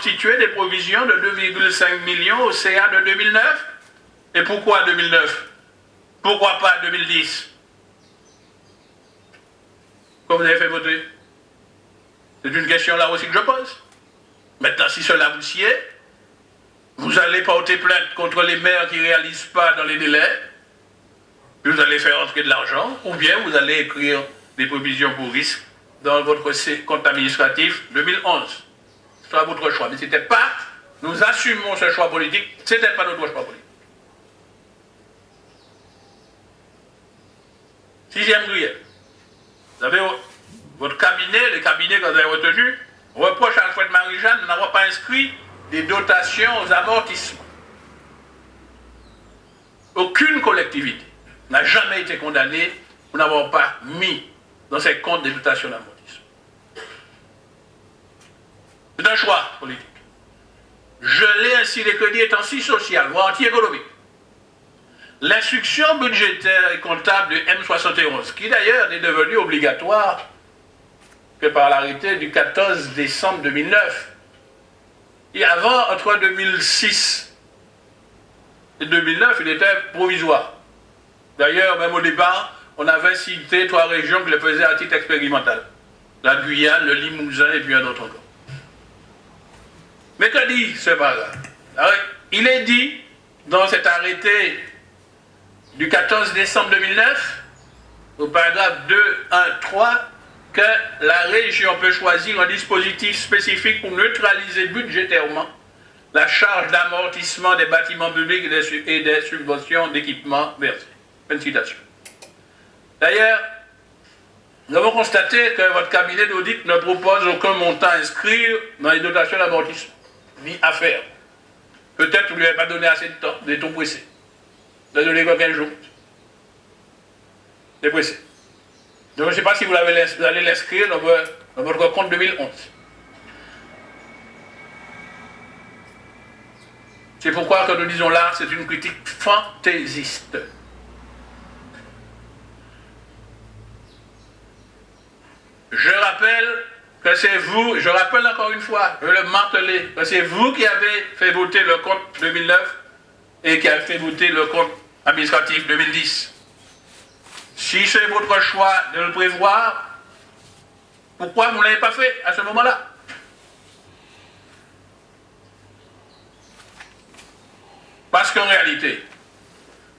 constitué des provisions de 2,5 millions au CA de 2009. Et pourquoi 2009? Pourquoi pas 2010? Comme vous avez fait voter. C'est une question là aussi que je pose. Maintenant, si cela vous sied, vous allez porter plainte contre les maires qui ne réalisent pas dans les délais, vous allez faire entrer de l'argent, ou bien vous allez écrire des provisions pour risque dans votre compte administratif 2011. C'est à votre choix. Mais ce n'était pas, nous assumons ce choix politique, ce n'était pas notre choix politique. Sixième grief. Vous avez votre cabinet, le cabinet que vous avez retenu, reproche à Alfred Marie-Jeanne de n'avoir pas inscrit des dotations aux amortissements. Aucune collectivité n'a jamais été condamnée pour n'avoir pas mis dans ses comptes des dotations d'amortissement. C'est un choix politique. Geler ainsi les crédits étant si social, voire anti-économique. L'instruction budgétaire et comptable de M71, qui d'ailleurs n'est devenue obligatoire que par l'arrêté du 14 décembre 2009. Et avant, entre 2006 et 2009, il était provisoire. D'ailleurs, même au départ, on avait cité 3 régions qui le faisaient à titre expérimental. La Guyane, le Limousin et puis un autre encore. Mais que dit ce paragraphe? Il est dit dans cet arrêté du 14 décembre 2009, au paragraphe 2.1.3, que la région peut choisir un dispositif spécifique pour neutraliser budgétairement la charge d'amortissement des bâtiments publics et des subventions d'équipement versées. Fin de citation. D'ailleurs, nous avons constaté que votre cabinet d'audit ne propose aucun montant à inscrire dans les dotations d'amortissement, ni à faire. Peut-être que vous ne lui avez pas donné assez de temps, des taux pressés. Vous avez donné quoi 15 jours. C'est pressé. Donc je ne sais pas si vous allez l'inscrire dans votre compte 2011. C'est pourquoi que nous disons là, c'est une critique fantaisiste. Je rappelle que c'est vous, je rappelle encore une fois, je vais le marteler, que c'est vous qui avez fait voter le compte 2009 et qui avez fait voter le compte administratif 2010. Si c'est votre choix de le prévoir, pourquoi vous ne l'avez pas fait à ce moment-là? Parce qu'en réalité,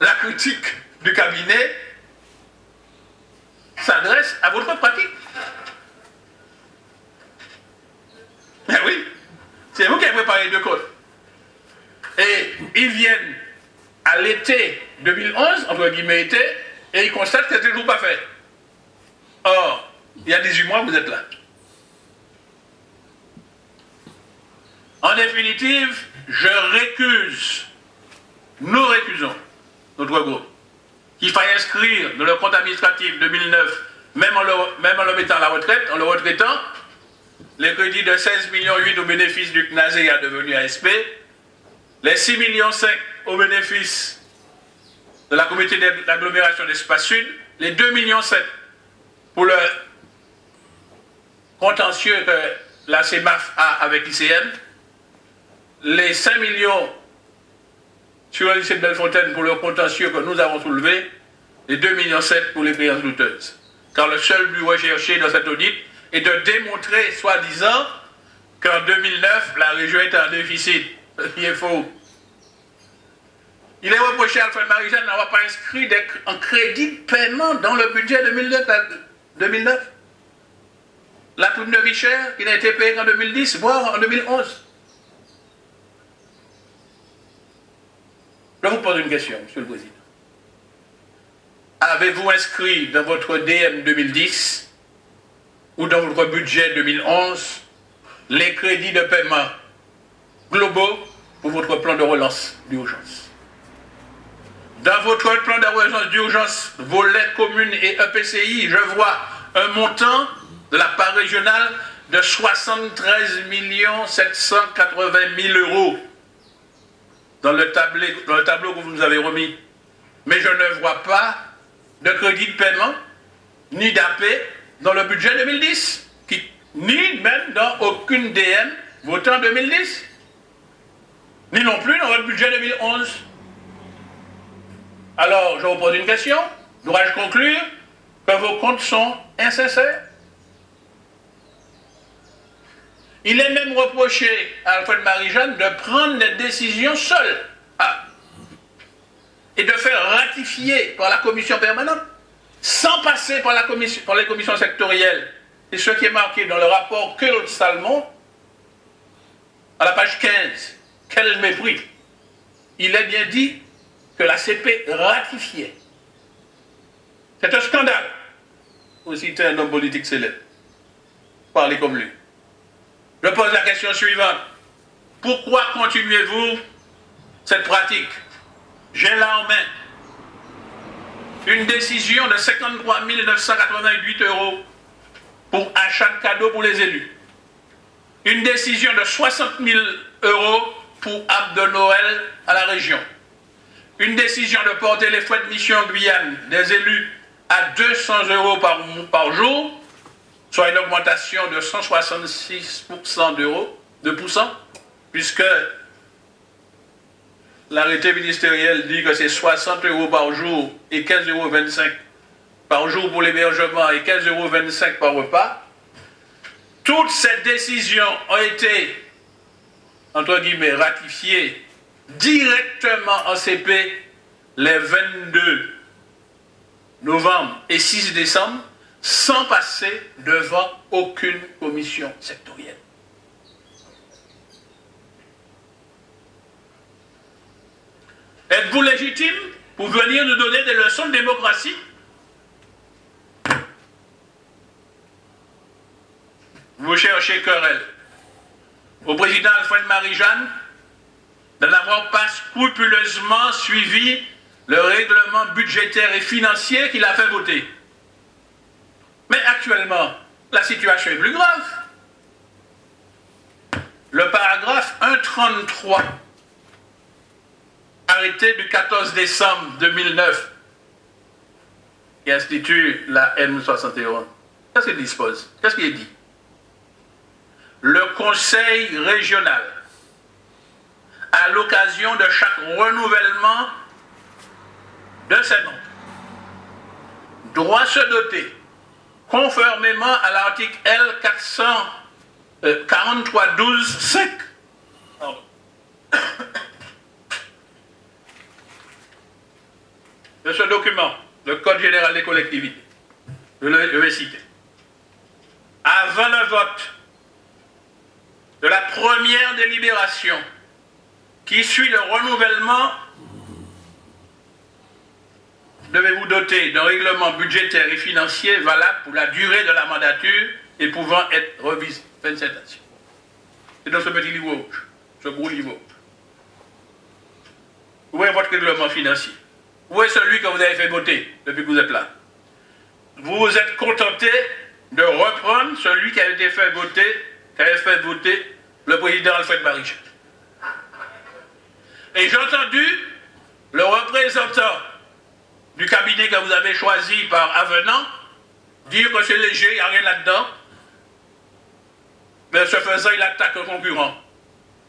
la critique du cabinet s'adresse à votre pratique. Mais oui, c'est vous qui avez préparé les 2 codes. Et ils viennent à l'été 2011, entre guillemets été, et ils constatent que ce n'est toujours pas fait. Or, il y a 18 mois, vous êtes là. En définitive, nous récusons, notre groupe, qu'il faille inscrire dans le compte administratif 2009, même en le mettant à la retraite, en le retraitant, les crédits de 16,8 millions au bénéfice du CNASEA devenu ASP, les 6,5 millions au bénéfice de la communauté d'agglomération d'Espace Sud, les 2,7 millions pour le contentieux que la CEMAF a avec l'ICN, les 5 millions sur le lycée de Bellefontaine pour le contentieux que nous avons soulevé, les 2,7 millions pour les créances douteuses. Car le seul but recherché dans cet audit est de démontrer, soi-disant, qu'en 2009, la région était en déficit. Ce qui est faux. Il est reproché à Alfred Marie-Jeanne d'avoir pas inscrit un crédit de paiement dans le budget 2009. La prime de vie chère qui n'a été payée qu'en 2010, voire en 2011. Je vous pose une question, Monsieur le Président. Avez-vous inscrit dans votre DM 2010 ou dans votre budget 2011 les crédits de paiement globaux pour votre plan de relance d'urgence? Dans votre plan de relance d'urgence, volet communes et EPCI, je vois un montant de la part régionale de 73 780 000 euros dans le tableau que vous nous avez remis. Mais je ne vois pas de crédit de paiement, ni d'AP dans le budget 2010, ni même dans aucune DM voté en 2010, ni non plus dans votre budget 2011. Alors, je vous pose une question. Dois-je conclure que vos comptes sont insincères? Il est même reproché à Alfred Marie-Jeanne de prendre des décisions seul et de faire ratifier par la commission permanente sans passer par les commissions sectorielles. Et ce qui est marqué dans le rapport Keul-Salmon, à la page 15, quel mépris. Il est bien dit que la CP ratifiait. C'est un scandale. Vous citez un homme politique célèbre. Parlez comme lui. Je pose la question suivante. Pourquoi continuez-vous cette pratique? J'ai là en main une décision de 53 988 € pour achat de cadeaux pour les élus. Une décision de 60 000 € pour arbre de Noël à la région. Une décision de porter les frais de mission en Guyane des élus à 200 € par jour, soit une augmentation de 166% puisque l'arrêté ministériel dit que c'est 60 € par jour et 15,25 € par jour pour l'hébergement et 15,25 € par repas. Toutes ces décisions ont été, entre guillemets, ratifiées directement en CP les 22 novembre et 6 décembre sans passer devant aucune commission sectorielle. Êtes-vous légitime pour venir nous donner des leçons de démocratie? Vous cherchez querelle au président Alfred Marie-Jeanne de n'avoir pas scrupuleusement suivi le règlement budgétaire et financier qu'il a fait voter. Mais actuellement, la situation est plus grave. Le paragraphe 133, arrêté du 14 décembre 2009, qui institue la M61, qu'est-ce qu'il dispose? Qu'est-ce qu'il dit? Le conseil régional, à l'occasion de chaque renouvellement de ses membres, doit se doter, conformément à l'article L 443-12-5 de ce document, le Code général des collectivités. Je vais citer. Avant le vote de la première délibération qui suit le renouvellement, devez-vous doter d'un règlement budgétaire et financier valable pour la durée de la mandature et pouvant être revisé. Fin de citation. C'est dans ce petit livre rouge, ce gros livre rouge. Où est votre règlement financier? Où est celui que vous avez fait voter depuis que vous êtes là? Vous vous êtes contenté de reprendre celui qui a été fait voter, le président Alfred Marie-Jeanne. Et j'ai entendu le représentant du cabinet que vous avez choisi par avenant dire que c'est léger, il n'y a rien là-dedans. Mais ce faisant, il attaque un concurrent.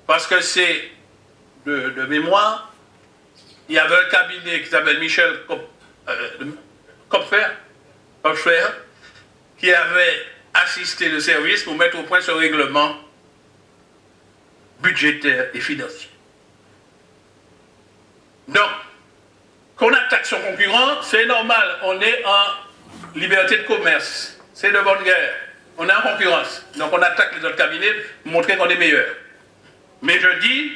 Parce que c'est de mémoire, il y avait un cabinet qui s'appelle Michel Kopfer, qui avait assisté le service pour mettre au point ce règlement budgétaire et financier. Donc, qu'on attaque son concurrent, c'est normal. On est en liberté de commerce. C'est de bonne guerre. On est en concurrence. Donc on attaque les autres cabinets pour montrer qu'on est meilleur. Mais je dis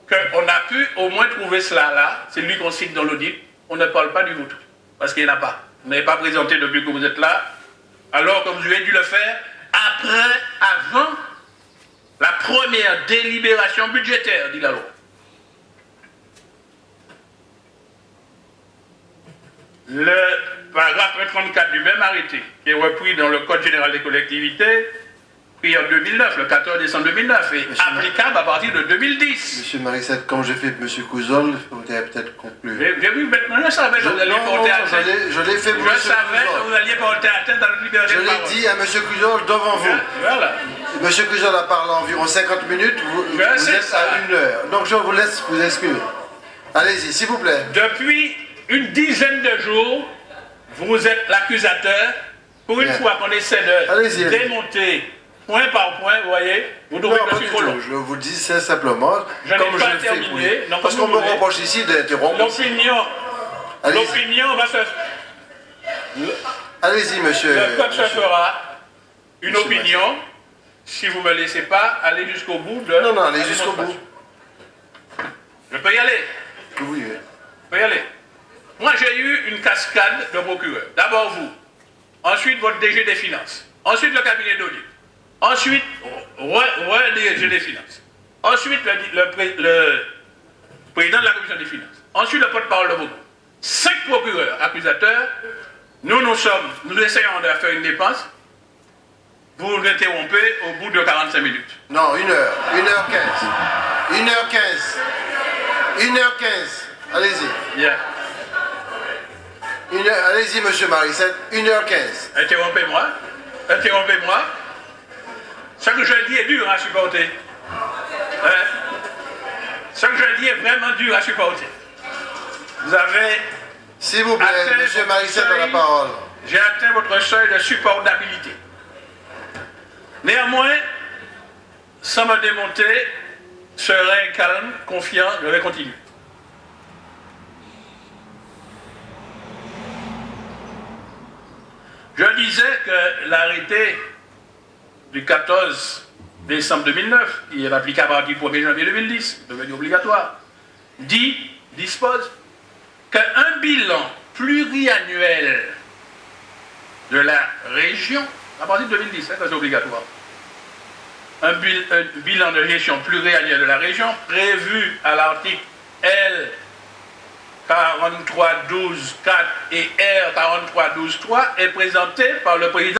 qu'on a pu au moins trouver cela là. C'est lui qu'on cite dans l'audit. On ne parle pas du vôtre. Parce qu'il n'y en a pas. Vous n'avez pas présenté depuis que vous êtes là. Alors que vous avez dû le faire avant la première délibération budgétaire, dit la loi. Le paragraphe 34 du même arrêté, qui est repris dans le Code général des collectivités, pris en 2009, le 14 décembre 2009, et applicable à partir de 2010. Monsieur Marissette, comme j'ai fait M. Couzol, vous avez peut-être conclu. J'ai vu maintenant, je savais que vous alliez porter atteinte. Je l'ai fait pour Je savais que vous alliez porter atteinte à la liberté de parole. Je l'ai dit à M. Couzol devant vous. Voilà. Monsieur Couzol a parlé environ 50 minutes, vous êtes ça. à 1 heure. Donc je vous laisse vous exprimer. Allez-y, s'il vous plaît. Depuis une dizaine de jours, vous êtes l'accusateur. Pour une fois qu'on essaie de démonter point par point, vous voyez, vous trouvez que je suis trop long. Je vous dis c'est simplement je comme je pas le fais. terminé, donc parce qu'on me reproche ici d'interrompre. L'opinion va se... Allez-y, monsieur. Le peuple se fera une opinion. Si vous ne me laissez pas aller jusqu'au bout de... Non, allez jusqu'au bout. Je peux y aller. Oui. Je peux y aller. Moi, j'ai eu une cascade de procureurs. D'abord vous. Ensuite, votre DG des Finances. Ensuite, le cabinet d'audit. Ensuite, le DG des Finances. Ensuite, le président de la Commission des Finances. Ensuite, le porte-parole de beaucoup. 5 procureurs accusateurs. Nous essayons de faire une dépense. Vous l'interrompez au bout de 45 minutes. Non, 1 heure. 1h15. 1h15. 1h15. Allez-y. Bien. Allez-y, monsieur Marissette. 1h15. Interrompez-moi. Interrompez-moi. Ce que je dis est dur à supporter. Ce que je dis est vraiment dur à supporter. Vous avez... S'il vous plaît, monsieur Marissette a la parole. J'ai atteint votre seuil de supportabilité. Néanmoins, sans me démonter, serein, calme, confiant, je vais continuer. Je disais que l'arrêté du 14 décembre 2009, qui est applicable à partir du 1er janvier 2010, devenu obligatoire, dispose qu'un bilan pluriannuel de la région, à partir de 2010, c'est obligatoire, un bilan de gestion pluriannuel de la région prévu à l'article L 43.12.4 et R 43.12.3 est présenté par le président